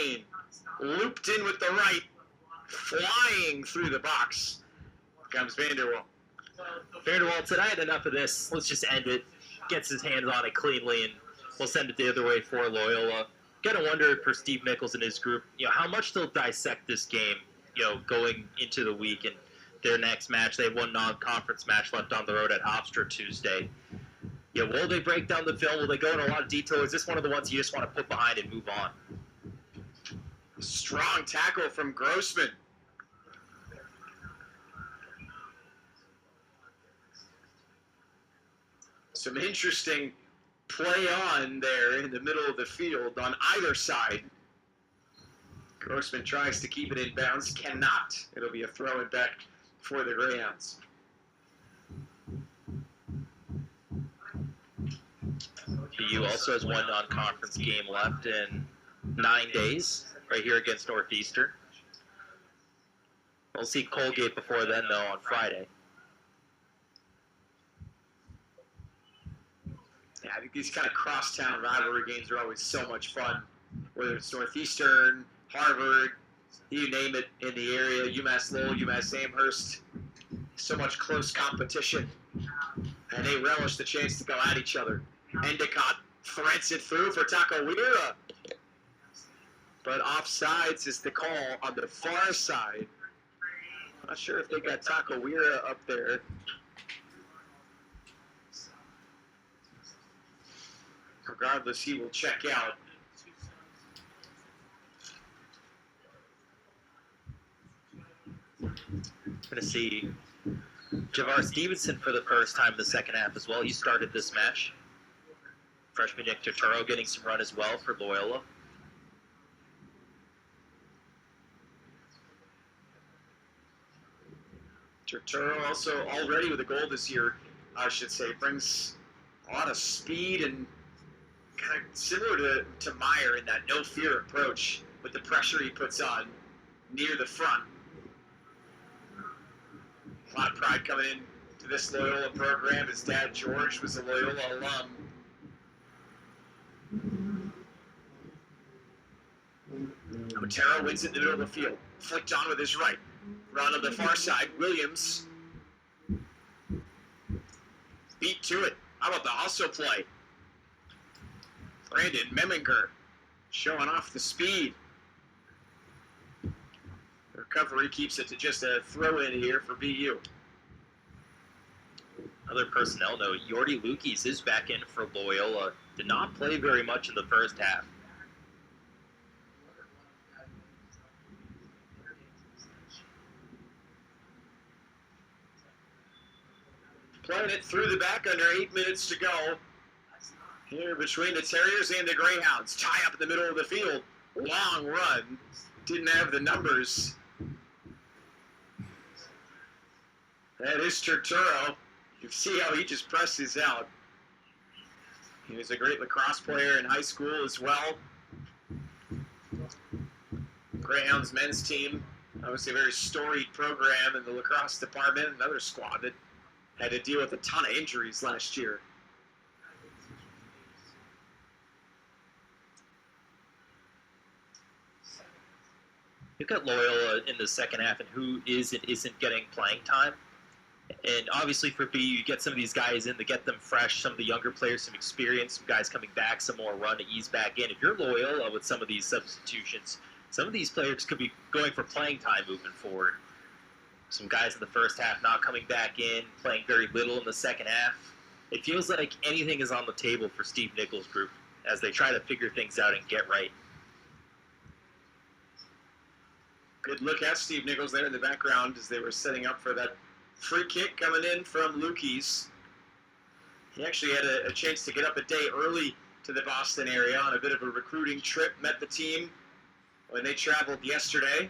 lane. Looped in with the right. Flying through the box comes Vanderwall. Vanderwall said, I had enough of this. Let's just end it. Gets his hands on it cleanly, and we'll send it the other way for Loyola. Gotta wonder for Steve Nichols and his group, how much they'll dissect this game, going into the week and their next match. They have one non-conference match left on the road at Hofstra Tuesday. Will they break down the film? Will they go into a lot of detail? Is this one of the ones you just want to put behind and move on? Strong tackle from Grossman. Some interesting play on there in the middle of the field on either side. Grossman tries to keep it in bounds, cannot. It'll be a throw it back for the Greyhounds. BU also has one non-conference game left in 9 days, right here against Northeastern. We'll see Colgate before then, though, on Friday. Yeah, I think these kind of crosstown rivalry games are always so much fun, whether it's Northeastern, Harvard, you name it in the area, UMass Lowell, UMass Amherst. So much close competition, and they relish the chance to go at each other. Endicott threads it through for Takawira, but offsides is the call on the far side. Not sure if they got Takawira up there. Regardless, he will check out. Going to see Javar Stevenson for the first time in the second half as well. He started this match. Freshman Nick Turturro getting some run as well for Loyola. Turturro also already with a goal this year, I should say, brings a lot of speed and kind of similar to Meyer in that no-fear approach with the pressure he puts on near the front. A lot of pride coming in to this Loyola program. His dad, George, was a Loyola alum. Otero wins it in the middle of the field. Flicked on with his right. Run on the far side. Williams. Beat to it. How about the hustle play? Brandon Meminger showing off the speed. The recovery keeps it to just a throw-in here for BU. Other personnel note, Yordi Lukes is back in for Loyola. Did not play very much in the first half. Playing it through the back under 8 minutes to go. Here between the Terriers and the Greyhounds. Tie up in the middle of the field. Long run. Didn't have the numbers. That is Turturro. You see how he just presses out. He was a great lacrosse player in high school as well. Greyhounds men's team. Obviously a very storied program in the lacrosse department. Another squad that had to deal with a ton of injuries last year. You've got Loyola in the second half and who is and isn't getting playing time. And obviously for BU, you get some of these guys in to get them fresh, some of the younger players, some experience, some guys coming back, some more run to ease back in. If you're Loyola with some of these substitutions, some of these players could be going for playing time moving forward. Some guys in the first half not coming back in, playing very little in the second half. It feels like anything is on the table for Steve Nichols' group as they try to figure things out and get right. Good look at Steve Nichols there in the background as they were setting up for that free kick coming in from Lukes. He actually had a chance to get up a day early to the Boston area on a bit of a recruiting trip, met the team when they traveled yesterday.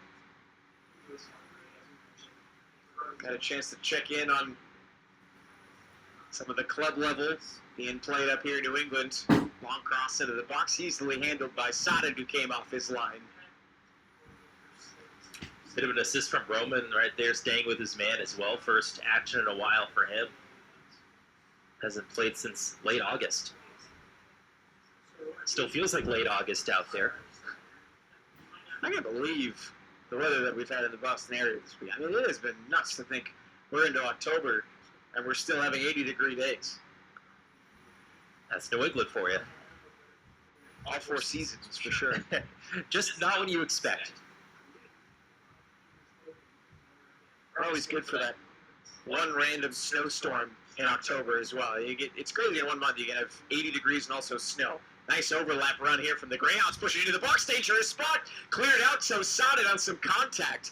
Got a chance to check in on some of the club levels being played up here in New England. Long cross into the box, easily handled by Saadat, who came off his line. Bit of an assist from Roman right there, staying with his man as well. First action in a while for him. Hasn't played since late August. Still feels like late August out there. I can't believe the weather that we've had in the Boston area this week. I mean, it has been nuts to think we're into October and we're still having 80-degree days. That's New England for you. All 4 seasons, for sure. Just not what you expect. Always good for that one random snowstorm in October as well. It's crazy in 1 month. You can have 80 degrees and also snow. Nice overlap around here from the Greyhounds, pushing into the box. Dangerous spot. Cleared out, so Saadat on some contact.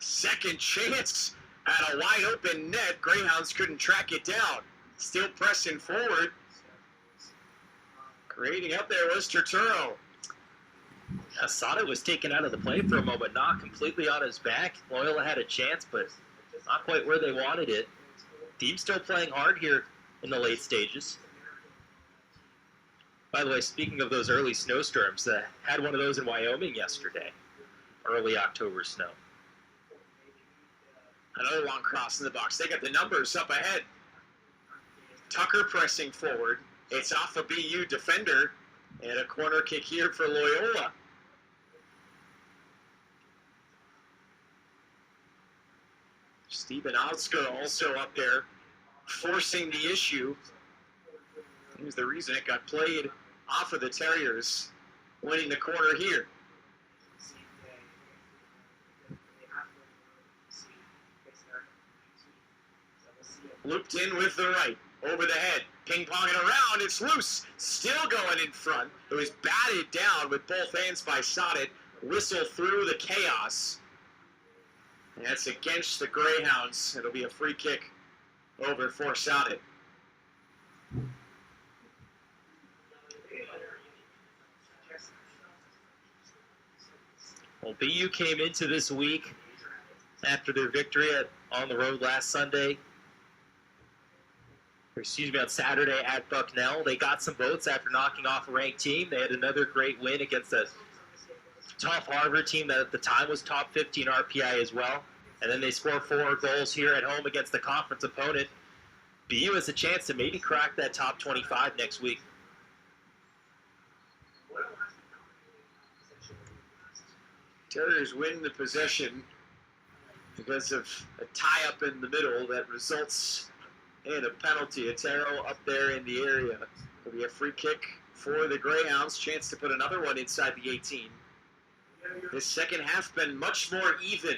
Second chance at a wide open net. Greyhounds couldn't track it down. Still pressing forward. Creating up there was Turturro. Saadat was taken out of the play for a moment, not completely on his back. Loyola had a chance, but not quite where they wanted it. Team still playing hard here in the late stages. By the way, speaking of those early snowstorms, had one of those in Wyoming yesterday. Early October snow. Another long cross in the box. They got the numbers up ahead. Tucker pressing forward. It's off a BU defender. And a corner kick here for Loyola. Steven Oscar also up there, forcing the issue. He was the reason it got played off of the Terriers, winning the corner here. Looped in with the right, over the head, ping-ponging around, it's loose, still going in front. It was batted down with both hands by Saadat, whistle through the chaos. And that's against the Greyhounds. It'll be a free kick over for Saadat. Well, BU came into this week after their victory on the road last Sunday. On Saturday at Bucknell. They got some votes after knocking off a ranked team. They had another great win against a tough Harvard team that at the time was top 15 RPI as well. And then they score 4 goals here at home against the conference opponent. BU has a chance to maybe crack that top 25 next week. Terriers win the possession because of a tie-up in the middle that results in a penalty. A Taro up there in the area. It'll be a free kick for the Greyhounds. Chance to put another one inside the 18. This second half been much more even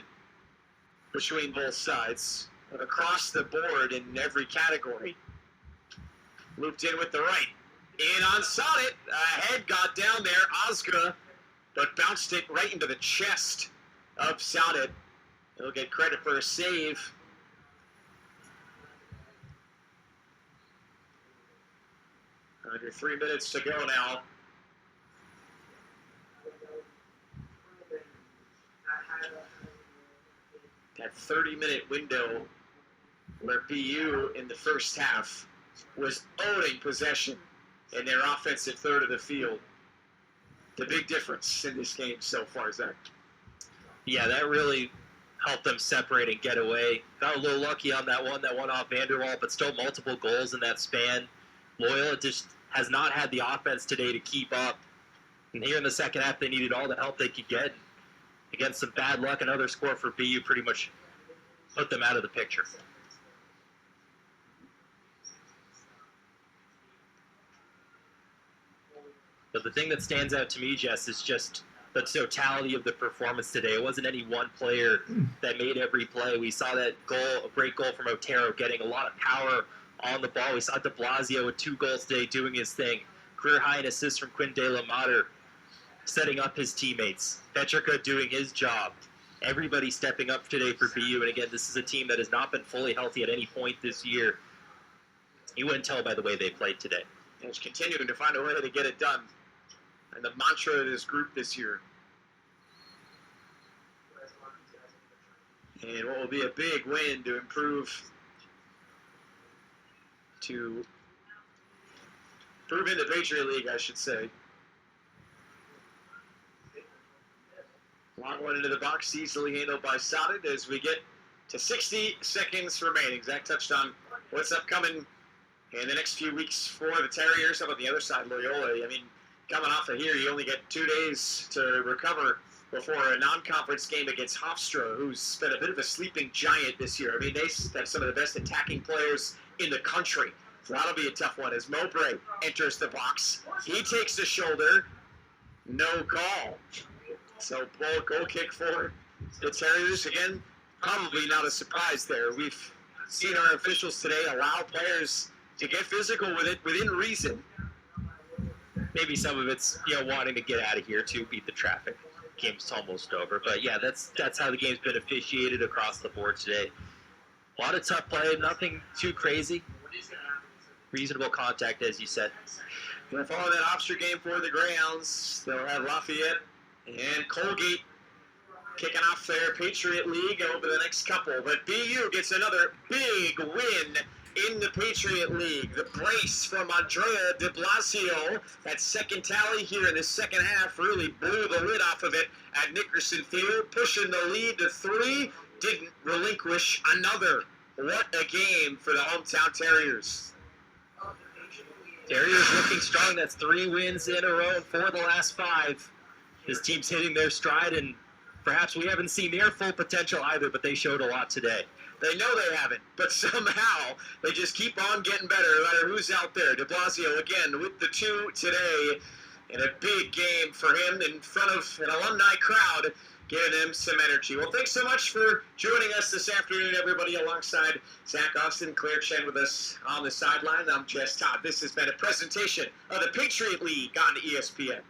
between both sides, and across the board in every category. Looped in with the right. In on Saadat. Head got down there. Osgra, but bounced it right into the chest of Saadat. He'll get credit for a save. Under 3 minutes to go now. That 30-minute window where BU in the first half was owning possession in their offensive third of the field. The big difference in this game so far is that. Yeah, that really helped them separate and get away. Got a little lucky on that one off Vanderwall, but still multiple goals in that span. Loyola just has not had the offense today to keep up. And here in the second half, they needed all the help they could get. Against some bad luck, another score for BU pretty much put them out of the picture. But the thing that stands out to me, Jess, is just the totality of the performance today. It wasn't any one player that made every play. We saw that goal, a great goal from Otero, getting a lot of power on the ball. We saw de Blasio with 2 goals today doing his thing. Career high in assists from Quinn de la Mater, setting up his teammates. Petrica doing his job. Everybody stepping up today for BU. And again, this is a team that has not been fully healthy at any point this year. You wouldn't tell by the way they played today. And it's continuing to find a way to get it done. And the mantra of this group this year. And what will be a big win to improve in the Patriot League, I should say. Long one into the box, easily handled by Saadat as we get to 60 seconds remaining. Zach touched on what's upcoming in the next few weeks for the Terriers. How about the other side, Loyola? I mean, coming off of here, you only get 2 days to recover before a non-conference game against Hofstra, who's been a bit of a sleeping giant this year. I mean, they have some of the best attacking players in the country. So that'll be a tough one as Mowbray enters the box. He takes the shoulder. No call. So goal kick for the Terriers. Again, probably not a surprise there. We've seen our officials today allow players to get physical with it within reason. Maybe some of it's wanting to get out of here to beat the traffic. Game's almost over, but yeah, that's how the game's been officiated across the board today. A lot of tough play, nothing too crazy. Reasonable contact, as you said. Going to follow that Hofstra game for the Greyhounds. They'll have Lafayette and Colgate kicking off their Patriot League over the next couple. But BU gets another big win in the Patriot League. The brace from Andrea de Blasio, that second tally here in the second half, really blew the lid off of it at Nickerson Field, pushing the lead to 3, didn't relinquish another. What a game for the hometown Terriers. Terriers looking strong. That's 3 wins in a row for the last 5. This team's hitting their stride, and perhaps we haven't seen their full potential either, but they showed a lot today. They know they haven't, but somehow they just keep on getting better no matter who's out there. De Blasio again with the 2 today, and a big game for him in front of an alumni crowd, giving him some energy. Well, thanks so much for joining us this afternoon, everybody, alongside Zach Austin, Claire Chen with us on the sideline. I'm Jess Todd. This has been a presentation of the Patriot League on ESPN.